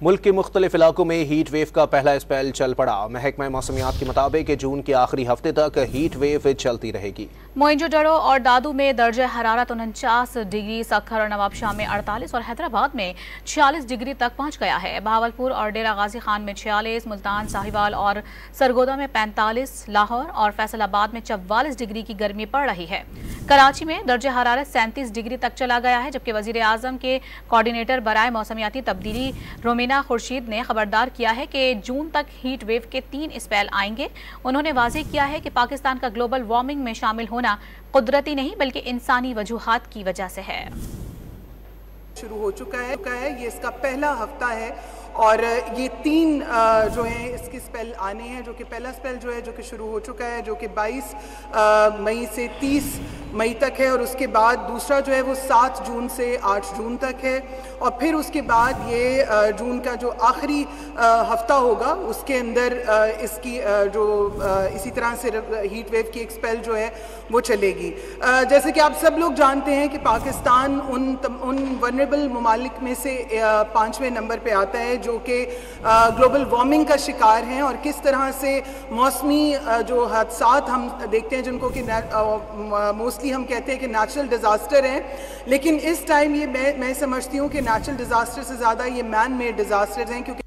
मुल्क के मुख्तलिफ इलाकों में हीट वेव का पहला स्पेल चल पड़ा। महकमा मौसमियात के मुताबिक जून के आखिरी हफ्ते तक हीट वेव चलती रहेगी। मोइंजोदड़ो और दादू में दर्जा हरारत 49 डिग्री, सक्खर और नवाबशाह में 48 और हैदराबाद में 46 डिग्री तक पहुंच गया है। बहावलपुर और डेरा गाजी खान में 46, मुल्तान, साहिवाल और सरगोदा में 45, लाहौर और फैसलाबाद में 44 डिग्री की गर्मी पड़ रही है। कराची में दर्जा हरारत 37 डिग्री तक चला गया है, जबकि वजीर आजम के कोऑर्डिनेटर बराए मौसमियाती तब्दीली रोमिना खुर्शीद ने खबरदार किया है कि जून तक हीट वेव के 3 स्पेल आएंगे। उन्होंने वाज़ेह किया है कि पाकिस्तान का ग्लोबल वार्मिंग में शामिल होना कुदरती नहीं बल्कि इंसानी वजूहात की वजह से है। शुरू हो चुका है, ये इसका पहला हफ्ता है और ये 3 जो हैं इसके स्पेल आने हैं, जो कि पहला स्पेल जो है जो कि शुरू हो चुका है, जो कि 22 मई से 30 मई तक है, और उसके बाद दूसरा जो है वो 7 जून से 8 june तक है, और फिर उसके बाद ये जून का जो आखिरी हफ्ता होगा उसके अंदर इसकी जो इसी तरह से हीट वेव की एक स्पेल जो है वो चलेगी। जैसे कि आप सब लोग जानते हैं कि पाकिस्तान उन वनरेबल ममालिक में से 5वें नंबर पे आता है जो कि ग्लोबल वार्मिंग का शिकार हैं, और किस तरह से मौसमी जो हादसात हम देखते हैं जिनको कि मोस्टली हम कहते हैं कि नेचुरल डिज़ास्टर हैं, लेकिन इस टाइम ये मैं समझती हूँ कि नेचुरल डिज़ास्टर से ज़्यादा ये मैन मेड डिज़ास्टर्स हैं, क्योंकि